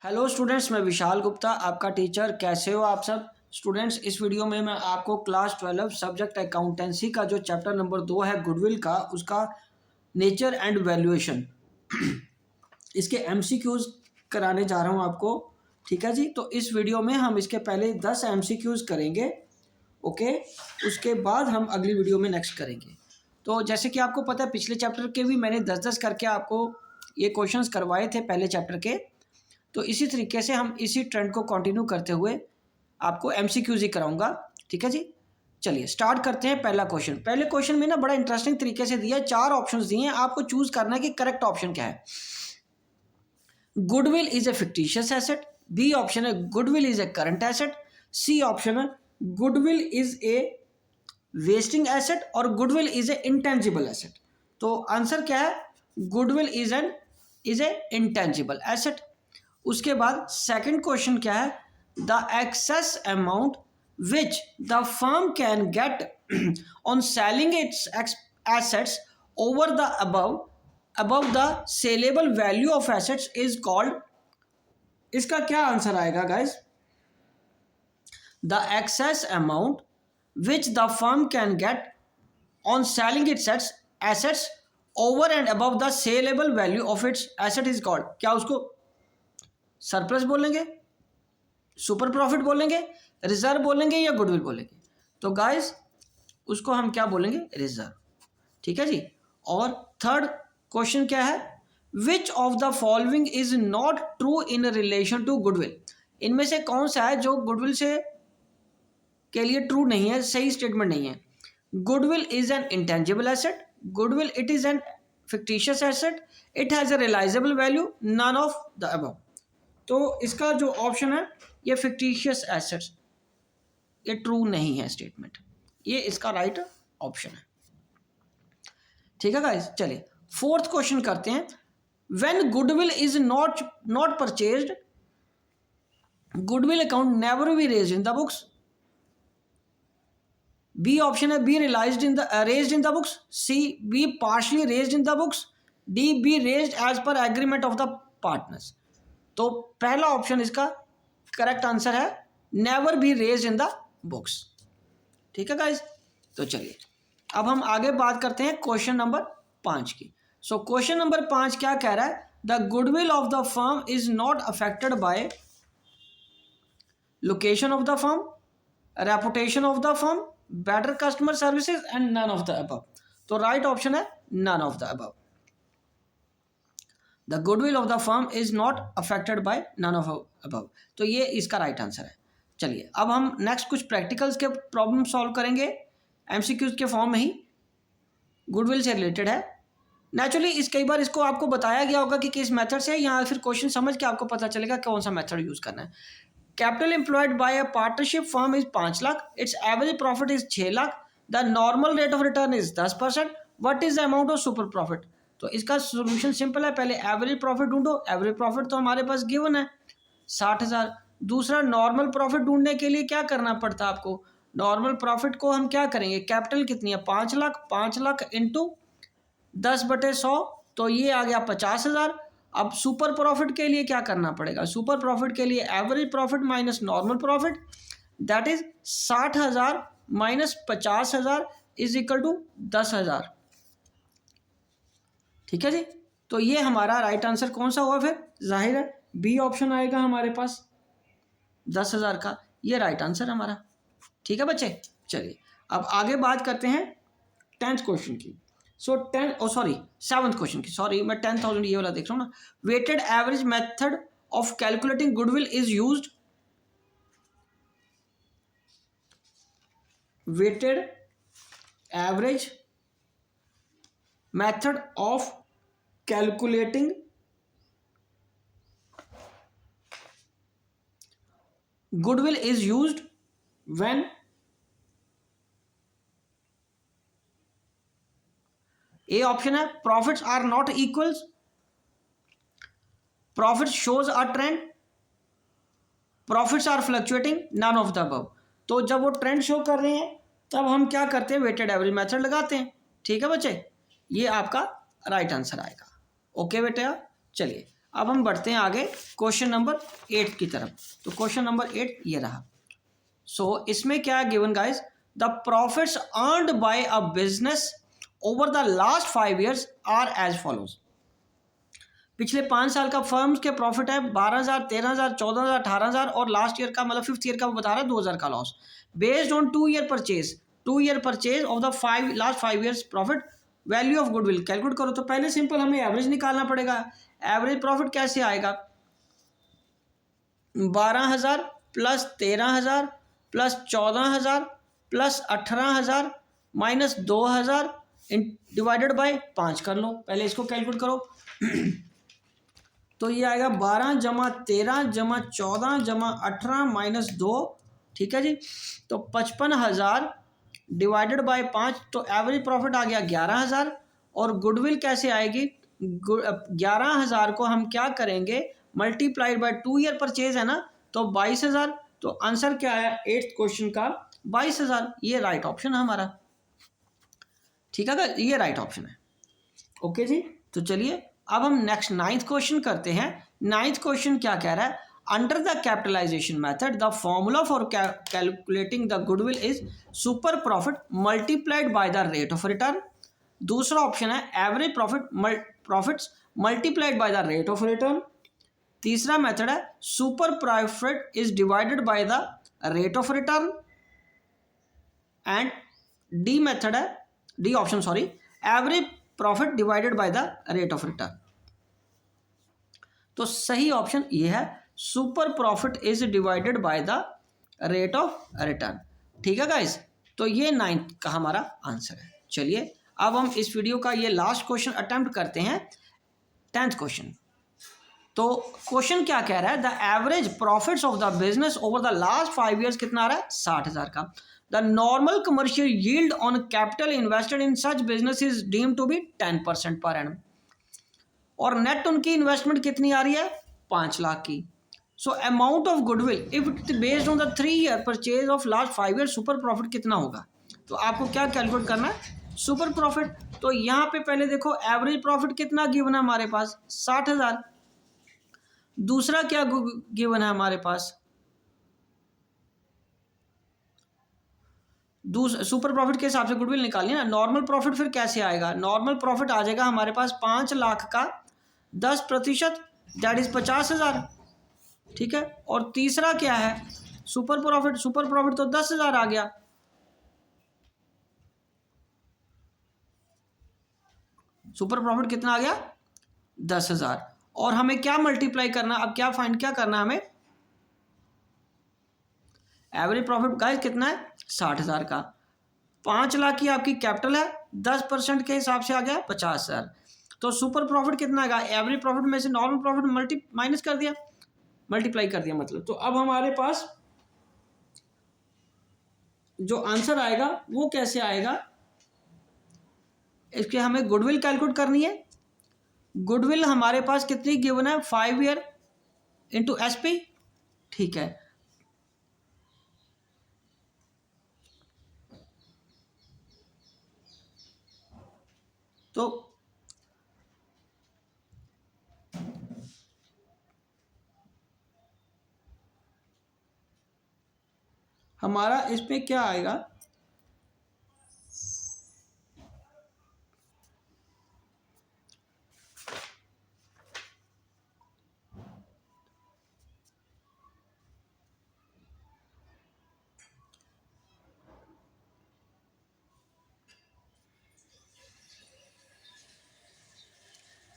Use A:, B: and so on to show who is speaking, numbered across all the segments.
A: Hello students, मैं विशाल गुप्ता आपका teacher. कैसे हो आप सब स्टूडेंट्स? इस वीडियो में मैं आपको क्लास 12 सब्जेक्ट अकाउंटेंसी का जो चैप्टर नंबर 2 है गुडविल का, उसका नेचर एंड वैल्यूएशन इसके एमसीक्यूज कराने जा रहा हूं आपको। ठीक है जी। तो इस वीडियो में हम इसके पहले 10 एमसीक्यूज करेंगे। ओके, उसके बाद हम अगली वीडियो में नेक्स्ट करेंगे। तो जैसे कि आपको पता है, पिछले चैप्टर के भी मैंने 10-10 करके आपको ये क्वेश्चंस करवाए थे पहले चैप्टर के। तो इसी तरीके से हम इसी ट्रेंड को कंटिन्यू करते हुए आपको एमसीक्यूज ही कराऊंगा। ठीक है जी। चलिए स्टार्ट करते हैं। पहला क्वेश्चन, पहले क्वेश्चन में ना बड़ा इंटरेस्टिंग तरीके से दिया है। 4 ऑप्शंस दिए हैं, आपको चूज करना है कि करेक्ट ऑप्शन क्या है। Goodwill is a fictitious asset. B option है goodwill is a current asset. C option है goodwill is a wasting asset और goodwill is a intangible asset. तो आंसर क्या है? Goodwill is a intangible asset. उसके बाद सेकंड क्वेश्चन क्या है? The excess amount which the firm can get on selling its assets over the above the saleable value of assets is called। इसका क्या answer आएगा guys? The excess amount which the firm can get on selling its assets over and above the saleable value of its asset is called. क्या उसको surplus बोलेंगे, super profit बोलेंगे, reserve बोलेंगे या goodwill बोलेंगे? तो गाइस उसको हम क्या बोलेंगे? रिजर्व। ठीक है जी। और थर्ड क्वेश्चन क्या है? Which of the following is not true in relation to goodwill. इनमें से कौन सा है जो गुडविल से के लिए ट्रू नहीं है, सही स्टेटमेंट नहीं है? Goodwill is an intangible asset, goodwill it is an fictitious asset, it has a realisable value, none of the above. तो इसका जो ऑप्शन है ये फिक्टिशियस एसेट्स, ये ट्रू नहीं है स्टेटमेंट, ये इसका राइट ऑप्शन है। ठीक है गाइस। चलिए फोर्थ क्वेश्चन करते हैं। When goodwill is not purchased, goodwill account never be raised in the books. B option है B realised in the raised in the books, C be partially raised in the books, D be raised as per agreement of the partners. तो पहला option इसका correct answer है, never be raised in the books. ठीक है guys. तो चलिए अब हम आगे बात करते हैं क्वेश्चन नंबर 5 की। सो क्वेश्चन नंबर 5 क्या कह रहा है? The goodwill of the firm is not affected by location of the firm, reputation of the firm, better customer services and none of the above. तो राइट ऑप्शन है none of the above. The goodwill of the firm is not affected by none of above. तो ये इसका right answer है। चलिए अब हम next कुछ प्रैक्टिकल्स के प्रॉब्लम सॉल्व करेंगे एमसीक्यूज के फॉर्म में ही, गुडविल से रिलेटेड है। नेचुरली कई बार इसको आपको बताया गया होगा कि किस मेथड से, या फिर क्वेश्चन समझ के आपको पता चलेगा कौन सा मेथड यूज करना है। Capital employed by a partnership firm is 5 lakh, it's average profit is 6 lakh, the normal rate of return is 10%, what is the amount of super profit. तो इसका सोल्यूशन सिंपल है, पहले एवरेज प्रॉफिट ढूंढो। एवरेज प्रॉफिट तो हमारे पास given है 60,000। दूसरा normal profit ढूंढने के लिए क्या करना पड़ता है आपको? नॉर्मल प्रॉफिट को हम क्या करेंगे? कैपिटल कितनी है? 5 लाख, 5 लाख इंटू 10/100, तो ये आ गया 50,000। अब सुपर प्रॉफिट के लिए क्या करना पड़ेगा? सुपर प्रॉफिट के लिए average profit minus normal profit, that is 60,000 minus 50,000 is equal to 10,000। ठीक है जी। तो ये हमारा राइट आंसर कौन सा हुआ? फिर जाहिर है बी ऑप्शन आएगा हमारे पास, 10,000 का। ये राइट आंसर हमारा। ठीक है बच्चे। चलिए अब आगे बात करते हैं 10th क्वेश्चन की। सो 7th क्वेश्चन की, सॉरी मैं 10,000 ये वाला देख रहा हूँ ना। Weighted average method of calculating goodwill is used. Weighted average method of calculating goodwill is used when A option है profits are not equals, profit shows a trend, profits are fluctuating, none of the above। तो जब वो trend show कर रहे हैं तब हम क्या करते हैं? वेटेड एवरेज मेथड लगाते हैं। ठीक है बच्चे, ये आपका राइट आंसर आएगा। ओके बेटा। चलिए अब हम बढ़ते हैं आगे क्वेश्चन नंबर 8 की तरफ। तो क्वेश्चन नंबर 8 ये रहा। सो इसमें क्या है given guys, the profits earned by a business over the last 5 years are as follows. पिछले 5 साल का फर्म्स के प्रॉफिट है 12,000, 13,000, 14,000, 18,000 और लास्ट ईयर का मतलब 5th ईयर का वो बता रहा है 2,000 का loss. Based on 2 year purchase of the last 5 years profit, value of goodwill calculate करो। तो पहले सिंपल हमें एवरेज निकालना पड़ेगा। एवरेज प्रॉफिट कैसे आएगा, 12,000 plus 13,000 plus 14,000 plus 18,000 minus 2,000 divided by 5 कर लो। पहले इसको कैलकुलेट करो। तो ये आएगा 12 जमा 13 जमा 14 जमा 18 माइनस 2, ठीक है जी। तो 55,000 डिवाइडेड बाय 5, तो एवरेज प्रॉफिट आ गया 11,000। और गुडविल कैसे आएगी, 11,000 को हम क्या करेंगे, मल्टीप्लाइड बाय 2 year परचेज है ना, तो 22,000। तो आंसर क्या आया 8th क्वेश्चन का 22,000। ये राइट ऑप्शन है हमारा, ठीक है, ये राइट ऑप्शन है। ओके जी, तो चलिए अब हम नेक्स्ट 9th क्वेश्चन करते हैं। 9th क्वेश्चन क्या कह रहा है, under the capitalisation method the formula for calculating the goodwill is super profit multiplied by the rate of return. दूसरा ऑप्शन है average profits multiplied by the rate of return. तीसरा method है super profit is divided by the rate of return. And D method है, D option sorry, average profit divided by the rate of return. तो सही option ये है, super profit is divided by the rate of return. ठीक है guys, तो ये 9th का हमारा आंसर है। चलिए अब हम इस वीडियो का ये लास्ट क्वेश्चन अटेम्प्ट करते हैं, 10th क्वेश्चन। तो क्वेश्चन क्या कह रहा है, the average profits of the business over the last 5 years कितना आ रहा है, 60,000 का। The normal commercial yield on capital invested in such business is deemed to be 10% per annum. और नेट उनकी इन्वेस्टमेंट कितनी आ रही है, 5 लाख की। So amount of goodwill if it based on the 3 year purchase of last 5 years, super profit कितना होगा। तो आपको क्या कैलकुलेट करना है, सुपर प्रॉफिट। तो यहाँ पे पहले देखो एवरेज प्रॉफिट कितना गिवन है हमारे पास, 60,000। दूसरा क्या गिवन है हमारे पास, सुपर प्रॉफिट के हिसाब से गुडविल निकालनी है ना। नॉर्मल प्रॉफिट फिर कैसे आएगा, नॉर्मल प्रॉफिट आ जाएगा हमारे पास 5 लाख का 10%, दैट इज 50,000, ठीक है। और तीसरा क्या है, सुपर प्रॉफिट, सुपर प्रॉफिट तो 10,000 आ गया। सुपर प्रॉफिट कितना आ गया, 10,000। और हमें क्या मल्टीप्लाई करना, अब क्या फाइंड क्या करना है हमें, एवरेज प्रॉफिट गाइस कितना है, 60,000 का। 5 लाख की आपकी कैपिटल है, 10% के हिसाब से आ गया 50,000। तो सुपर प्रॉफिट कितना आएगा, एवरेज प्रॉफिट में से नॉर्मल प्रॉफिट माइनस कर दिया, मल्टीप्लाई कर दिया मतलब। तो अब हमारे पास जो आंसर आएगा वो कैसे आएगा, इसके हमें गुडविल कैलकुलेट करनी है। गुडविल हमारे पास कितनी गिवन है, 5 year इंटू SP, ठीक है। तो हमारा इसमें क्या आएगा,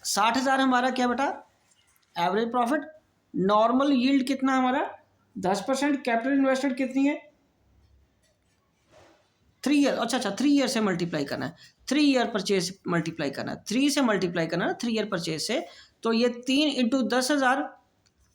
A: साठ हजार हमारा क्या बेटा, एवरेज प्रॉफिट। नॉर्मल यील्ड कितना हमारा 10%, कैपिटल इन्वेस्टेड कितनी है 3 ईयर, अच्छा 3 ईयर से मल्टीप्लाई करना है, 3 ईयर परचेज मल्टीप्लाई करना है, 3 से मल्टीप्लाई करना है ना 3 ईयर परचेज से। तो ये 3 इंटू 10,000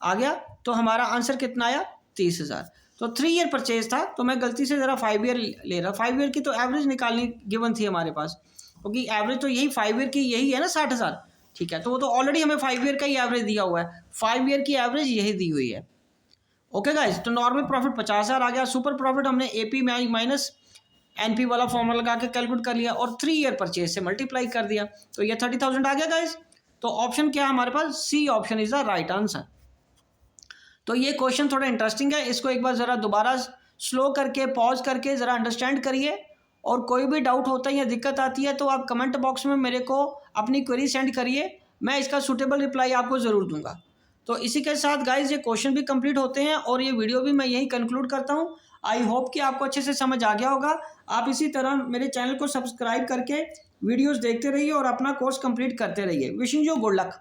A: आ गया, तो हमारा आंसर कितना आया 30,000। तो 3 ईयर परचेज था, तो मैं गलती से ज़रा 5 ईयर ले रहा, 5 ईयर की तो एवरेज निकालनी गिवन थी हमारे पास, क्योंकि एवरेज तो यही 5 ईयर की यही है ना 60,000, ठीक है। तो वो तो ऑलरेडी हमें 5 ईयर का ही एवरेज दिया हुआ है, 5 ईयर की एवरेज यही दी हुई है। ओके गाइस, तो नॉर्मल प्रॉफिट 50,000 आ गया, सुपर प्रॉफिट हमने AP माइनस NP वाला फॉर्मूला लगा के कैलकुलेट कर लिया और 3 ईयर परचेज से मल्टीप्लाई कर दिया, तो ये 30,000 आ गया गाइस। तो ऑप्शन क्या है हमारे पास, C option is the right answer. तो ये क्वेश्चन थोड़ा इंटरेस्टिंग है, इसको एक बार ज़रा दोबारा स्लो करके पॉज करके ज़रा अंडरस्टैंड करिए, और कोई भी डाउट होता है या दिक्कत आती है तो आप कमेंट बॉक्स में मेरे को अपनी क्वेरी सेंड करिए, मैं इसका सूटेबल रिप्लाई आपको ज़रूर दूंगा। तो इसी के साथ गाइज ये क्वेश्चन भी कंप्लीट होते हैं और ये वीडियो भी मैं यहीं कंक्लूड करता हूँ। आई होप कि आपको अच्छे से समझ आ गया होगा। आप इसी तरह मेरे चैनल को सब्सक्राइब करके वीडियोस देखते रहिए और अपना कोर्स कंप्लीट करते रहिए। Wishing you good luck.